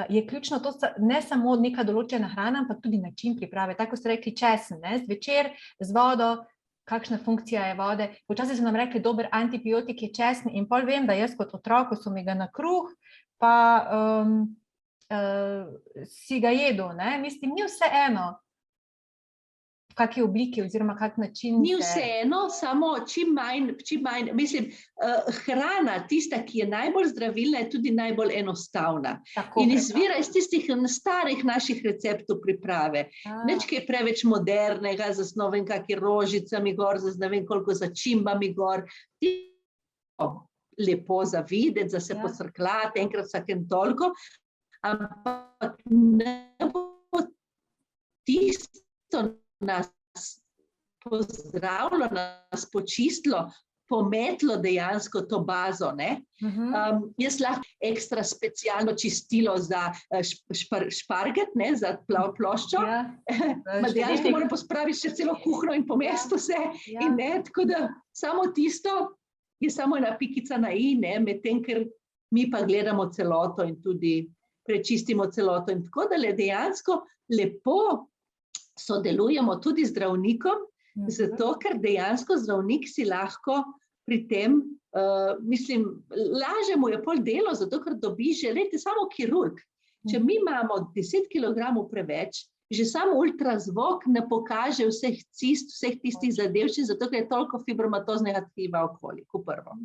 je ključno to ne samo neka določena hrana, ampak tudi način priprave. Tako ste rekli česen, ne, zvečer z vodo, kakšna funkcija je vode. Včasih so nam rekli, dober antibiotik je česen in pol vem, da jaz kot otrok, ko so mi ga na kruh, pa si ga jedel, ne? Mislim, ni vseeno, v kakšni obliki oziroma kak način Ni vseeno, samo čim manj, mislim, hrana, tista, ki je najbolj zdravilna, je tudi najbolj enostavna. tako In preprosto. izvira iz tistih starih naših receptov priprave. Nič kaj preveč modernega, z ne vem kakimi rožicami gor, z ne vem koliko začimbami gor. Lepo za videti, za se Ja. pocrklati, enkrat vsakem toliko, ampak ne bo tisto nas pozdravilo, nas počistilo, pometlo dejansko to bazo, ne? Jaz lahko ekstra specialno čistilo za šparget, ne, za ploščo, Ja. ma dejansko moram pospraviti še celo kuhno in pomesti vse, in ne, tako da samo tisto je samo ena pikica na i, ne, medtem, ker mi pa gledamo celoto in tudi prečistimo celoto. In tako da dejansko lepo sodelujemo tudi z zdravnikom, zato ker dejansko zdravnik si lahko pri tem, mislim, lažje mu je pol delo, zato ker dobi že, glejte, samo kirurg. Če mi imamo 10 kilogramov preveč, že samo ultrazvok ne pokaže vseh cist, vseh tistih zadevščin, zato ker je toliko fibromatoznega tkiva okoli, kot prvo.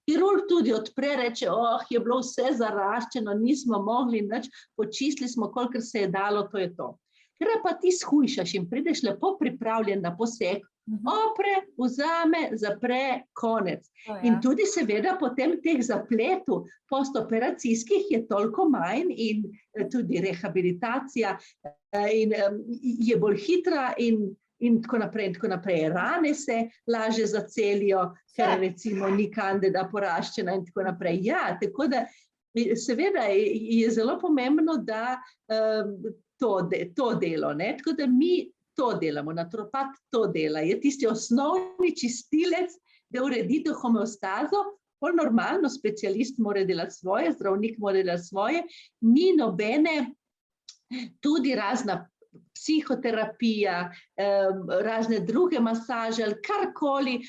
Kirurg tudi odpre, reče, je bilo vse zaraščeno, nismo mogli nič, počistili smo, kolikor se je dalo, to je to. Ker pa ti shujšaš in prideš lepo pripravljen na poseg, opre, vzame, zapre, konec. In tudi seveda potem teh zapletov postoperacijskih je toliko manj in tudi rehabilitacija in je bolj hitra in tako naprej, in tako naprej. Rane se lažje zacelijo, ker recimo ni kandida poraščena in tako naprej. Ja, tako da seveda je zelo pomembno, da to delo, ne? Tako da mi to delamo, naturopat to dela, je tisti osnovni čistilec, da uredi to homeostazo, pol normalno specialist mora delati svoje, zdravnik mora delati svoje, ni nobene, tudi razna psihoterapija, razne druge masaže ali karkoli,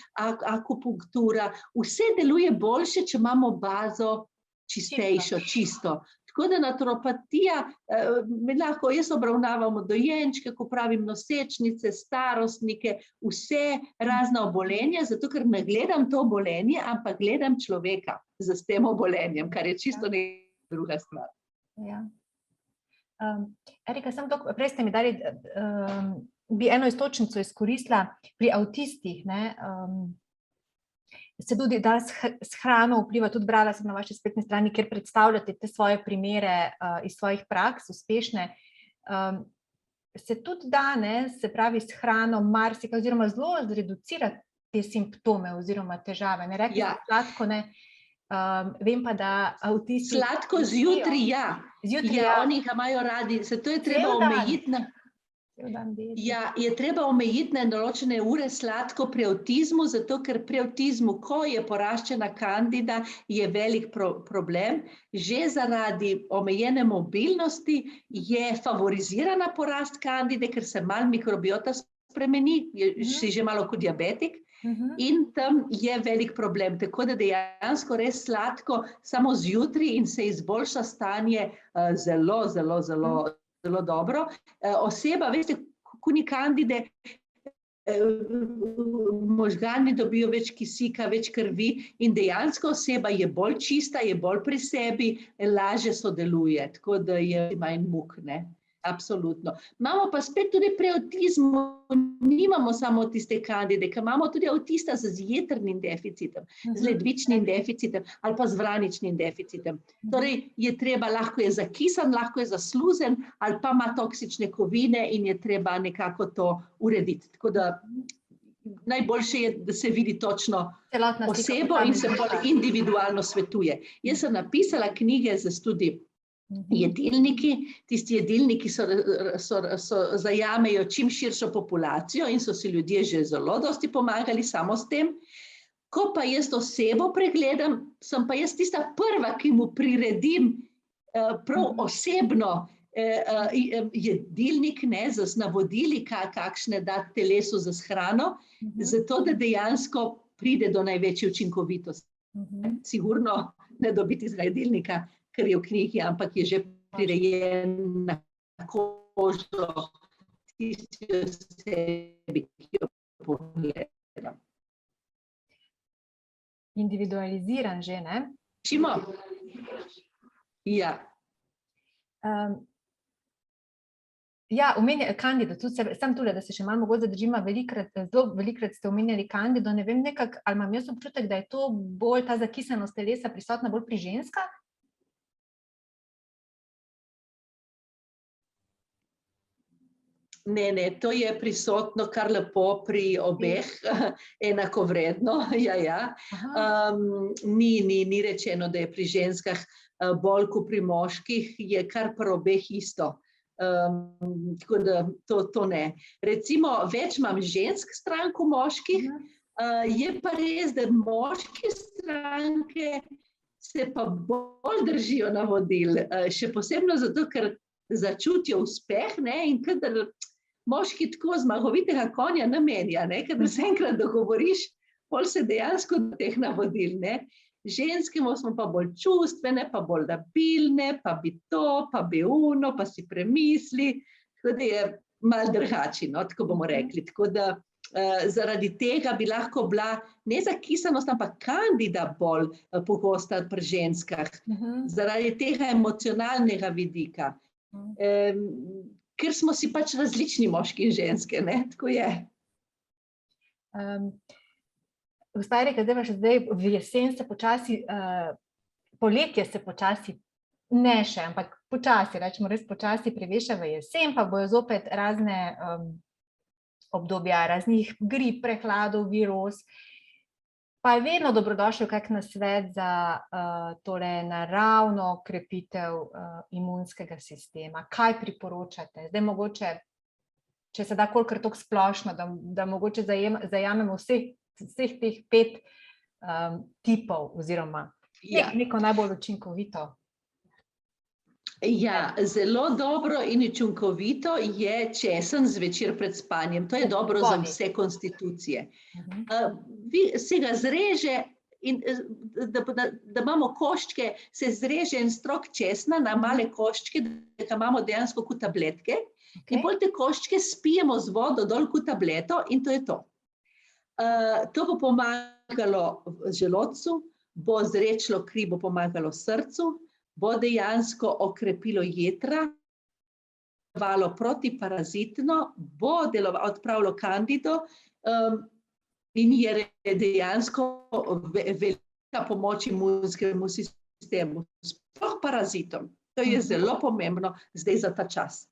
akupunktura, vse deluje boljše, če imamo bazo čistejšo, čisto. Tako da naturopatija, lahko jaz obravnavamo dojenčke, ko pravim nosečnice, starostnike, vse razna obolenja, zato ker ne gledam to obolenje, ampak gledam človeka z tem obolenjem, kar je čisto neka druga stvar. Ja. Erika, prej ste mi dali, bi eno iztočnico izkoristila pri avtistih, ne, se tudi da s hrano vpliva, tudi brala sem na vaši spletni strani, kjer predstavljate te svoje primere iz svojih praks, uspešne. Se tudi da, ne, se pravi s hrano marsikaj, oziroma zelo zreducirati te simptome oziroma težave. Ne rekli ste sladko, ne, vem pa, da avtisti... Sladko zjutraj, ja. Ja, oni ga imajo radi, zato je treba omejiti na... Ja, je treba omejiti na določene ure sladko pri avtizmu, zato ker pri avtizmu, ko je poraščena kandida, je velik problem. Že zaradi omejene mobilnosti je favorizirana porast kandide, ker se malo mikrobiota spremeni, si že malo kot diabetik. In tam je velik problem, tako da dejansko res sladko samo zjutraj in se izboljša stanje zelo, zelo, zelo, zelo dobro. Oseba, veste, ko ni kandide, možgani dobijo več kisika, več krvi in dejansko oseba je bolj čista, je bolj pri sebi, lažje sodeluje, tako da je manj muk, ne. Absolutno. Imamo pa spet tudi pri avtizmu, nimamo samo tiste kandide, ker imamo tudi avtista z jetrnim deficitom, z ledvičnim deficitom ali pa z vraničnim deficitom. Torej je treba, lahko je zakisan, lahko je zasluzen ali pa ima toksične kovine in je treba nekako to urediti. Tako da najboljše je, da se vidi točno osebo in se individualno svetuje. Jaz sem napisala knjige za študij jedilniki, tisti jedilniki zajamejo čim širšo populacijo in so si ljudje že zelo dosti pomagali samo s tem. Ko pa jaz osebo pregledam, sem pa jaz tista prva, ki mu priredim prav osebno jedilnik, ne, z navodili, kakšne dati telesu za hrano, zato da dejansko pride do največje učinkovitosti. Sigurno ne dobiti iz jedilnika, ker je v knjigi, ampak je že prirejen na kožo tisti osebi, ki jo pogleda. Individualiziran že, ne? Čimo? Ja. Ja, Kandido, sam tule, da se še malo mogoče zadrživa, zelo velikrat ste omenjali Kandido, ne vem nekako, ali imam jaz občutek, da je to bolj ta zakisanost telesa prisotna bolj pri ženskah? Ne, to je prisotno kar lepo pri obeh, enakovredno, ja. Ni rečeno, da je pri ženskah bolj kot pri moških, je kar pri obeh isto. Tako da to ne. Recimo, več imam žensk strank v moških, je pa res, da moške stranke se pa bolj držijo navodil, še posebno zato, ker začutijo uspeh, ne, in kadar moški tako zmagovitega konja namenja, ne, kadar se enkrat dogovoriš, pol se dejansko do teh navodil, ne. Ženskemu smo pa bolj čustvene, pa bolj labilne, pa bi to, pa bi ono, pa si premisli, tako da je malo drugače, no, tako bomo rekli. Tako da zaradi tega bi lahko bila ne zakisanost, ampak Kandida bolj pogosta pri ženskah, zaradi tega emocionalnega vidika. Ker smo si pač različni moški in ženske, ne, tako je. Gospa Erika, zdaj v jesen se počasi, poletje se počasi, ne še, ampak počasi, rečemo res počasi priveša v jesen, pa bojo zopet razne obdobja, raznih grip, prehladov, viroz. Pa je vedno dobrodošel kak nasvet za tole naravno krepitev imunskega sistema. Kaj priporočate? Zdaj mogoče, če se da kolikor toliko splošno, da mogoče zajamemo vseh teh 5 tipov oziroma neko najbolj učinkovito. Ja, zelo dobro in učinkovito je česen zvečer pred spanjem. To je dobro za vse konstitucije. Se ga zreže, in da imamo koščke, se zreže en strok česna na male koščke, da ga imamo dejansko kot tabletke. In bolj te koščke spijemo z vodo dol kot tableto in to je to. To bo pomagalo želodcu, bo zrečilo kri, bo pomagalo srcu, bo dejansko okrepilo jetra, delovalo protiparazitno, bo odpravilo Kandido in je dejansko velika pomoč imunskemu sistemu, sploh parazitom. To je zelo pomembno zdaj za ta čas.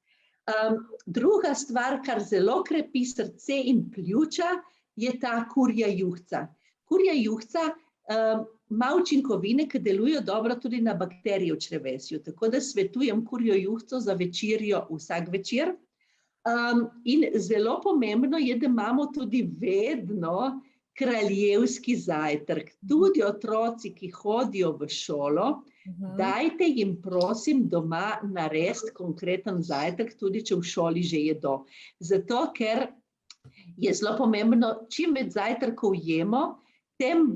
Druga stvar, kar zelo krepi srce in pljuča, je ta kurja juhca. Kurja juhca ima učinkovine, ki delujejo dobro tudi na bakterije v črevesju, tako da svetujem kurjo juhco za večerjo vsak večer. In zelo pomembno je, da imamo tudi vedno kraljevski zajtrk. Tudi otroci, ki hodijo v šolo, dajte jim prosim doma narediti konkreten zajtrk, tudi če v šoli že jedo. Zato, ker je zelo pomembno, čim več zajtrkov jemo, tem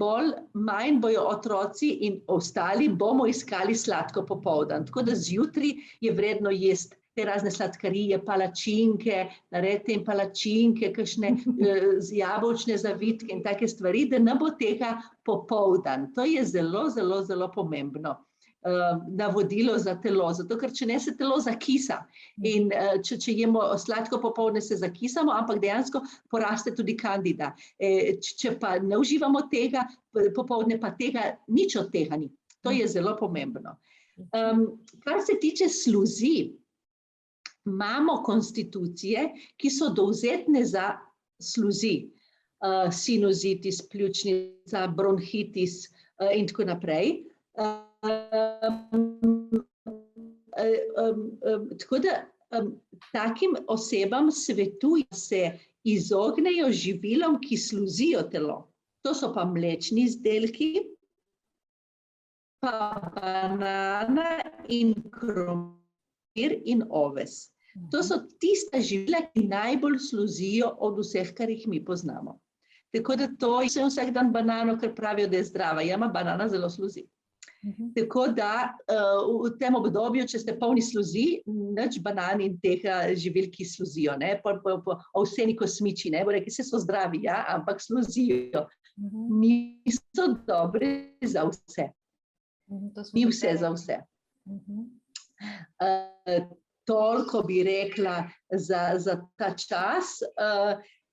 manj bojo otroci in ostali bomo iskali sladko popoldan. Tako da zjutraj je vredno jesti te razne sladkarije, palačinke, naredite jim palačinke, kakšne jabolčne zavitke in take stvari, da ne bo tega popoldan. To je zelo, zelo, zelo pomembno navodilo za telo, zato ker če ne se telo zakisa in če jemo sladko popoldne se zakisamo, ampak dejansko poraste tudi Kandida. Če pa ne uživamo tega, popoldne pa tega, nič od tega ni. To je zelo pomembno. Kar se tiče sluzi, imamo konstitucije, ki so dovzetne za sluzi. Sinusitis, pljučnica, bronhitis in tako naprej. Tako da takim osebam svetujem, da se izognejo živilom, ki sluzijo telo. To so pa mlečni izdelki, pa banana in krompir in oves. To so tista živila, ki najbolj sluzijo od vseh, kar jih mi poznamo. Tako da to je vsak dan banano, ker pravijo, da je zdrava. Ja, ima banana zelo sluzi. Tako da v tem obdobju, če ste polni sluzi, nič banan in tega živil, ki sluzijo, ne, ovseni kosmiči, ne, bo rekli, vse so zdravi, ja, ampak sluzijo. Niso dobri za vse. Ni vse za vse. Toliko bi rekla za ta čas.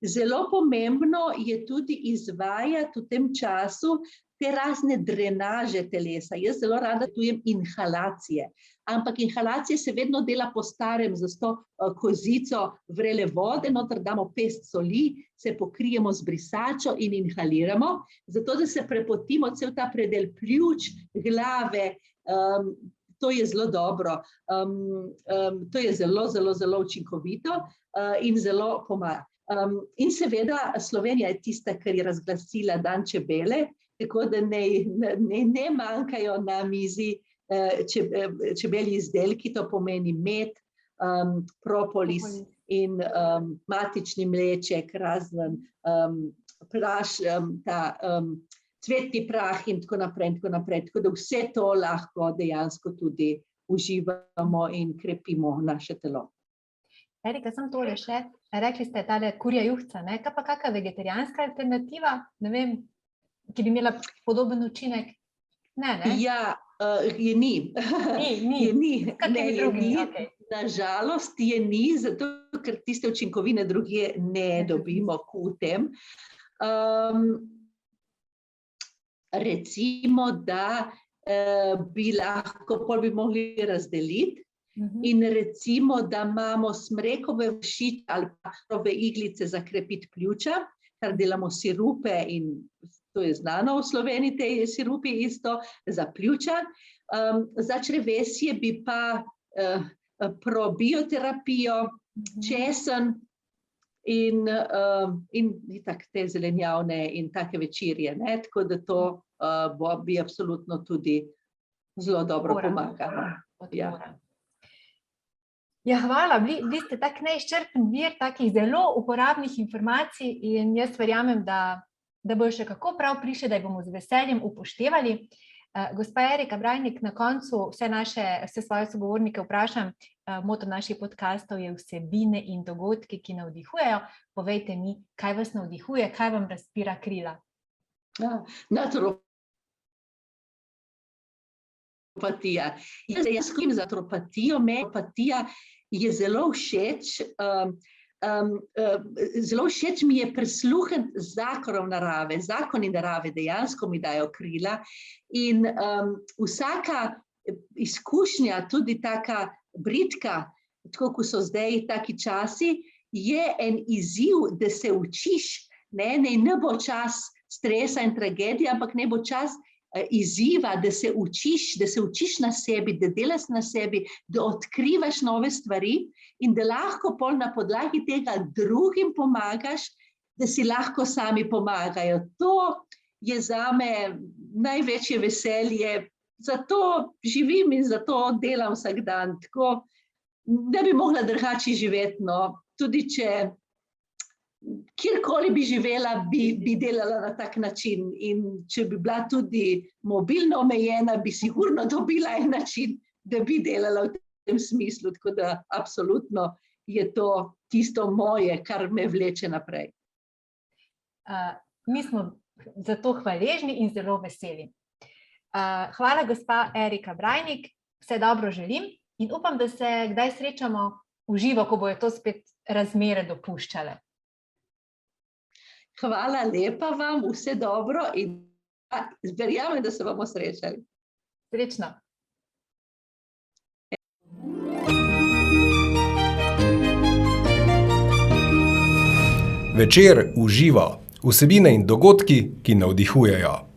Zelo pomembno je tudi izvajati v tem času te razne drenaže telesa. Jaz zelo rada tujem inhalacije, ampak inhalacije se vedno dela po starem, za to kozico vrele vode, noter damo pest soli, se pokrijemo z brisačo in inhaliramo, zato da se prepotimo cel ta predel pljuč, glave. To je zelo dobro, to je zelo, zelo, zelo učinkovito in zelo pomaga. In seveda Slovenija je tista, ki je razglasila dan čebele, tako da ne manjkajo na mizi čebelji izdelki, to pomeni med, propolis in matični mleček, razen praš, cvetni prah in tako naprej, tako da vse to lahko dejansko tudi uživamo in krepimo naše telo. Erika, sem tole še, rekli ste tale kurja juhca, ne? Kaj pa kakšna vegetarijanska alternativa, ne vem, ki bi imela podoben učinek? Ne? Ja, je ni. Ni. Okay. Nažalost je ni, zato ker tiste učinkovine drugje ne dobimo v tem. Recimo, da bi lahko, pol bi mogli razdeliti, in recimo, da imamo smrekove vršiče ali pa iglice za krepiti pljuča, kar delamo sirupe in to je znano v Sloveniji, te sirupi isto za pljuča. Za črevesje bi pa probioterapijo, česen in tako te zelenjavne in take večerje, ne? Tako da to bi absolutno tudi zelo dobro pomagalo. Ja, hvala. Vi ste tak neizčrpen vir takih zelo uporabnih informacij in jaz verjamem, da bojo še kako prav prišle, da jih bomo z veseljem upoštevali. Gospa Erika Brajnik, na koncu vse svoje sogovornike vprašam, moto naših podcastov je vsebine in dogodki, ki navdihujejo. Povejte mi, kaj vas navdihuje, kaj vam razpira krila? Naturopatija. Jaz skrbim za naturopatijo, naturopatija je zelo všeč. Zelo všeč mi je prisluhniti zakonom narave. Zakoni narave dejansko mi dajo krila in vsaka izkušnja, tudi taka bridka, tako kot so zdaj taki časi, je en izziv, da se učiš, ne bo čas stresa in tragedije, ampak ne bo čas izziva, da se učiš na sebi, da delaš na sebi, da odkrivaš nove stvari in da lahko pol na podlagi tega drugim pomagaš, da si lahko sami pomagajo. To je zame največje veselje, zato živim in zato delam vsak dan. Tako, da bi mogla drugače živeti, no. Tudi če kjerkoli bi živela, bi delala na tak način in če bi bila tudi mobilno omejena, bi sigurno dobila en način, da bi delala v tem smislu, tako da absolutno je to tisto moje, kar me vleče naprej. Mi smo zato hvaležni in zelo veseli. Hvala, gospa Erika Brajnik, vse dobro želim in upam, da se kdaj srečamo v živo, ko bojo to spet razmere dopuščale. Hvala lepa vam, vse dobro in verjamem, da se bomo srečali. Srečno. Večer v živo. Vsebine in dogodki, ki navdihujejo.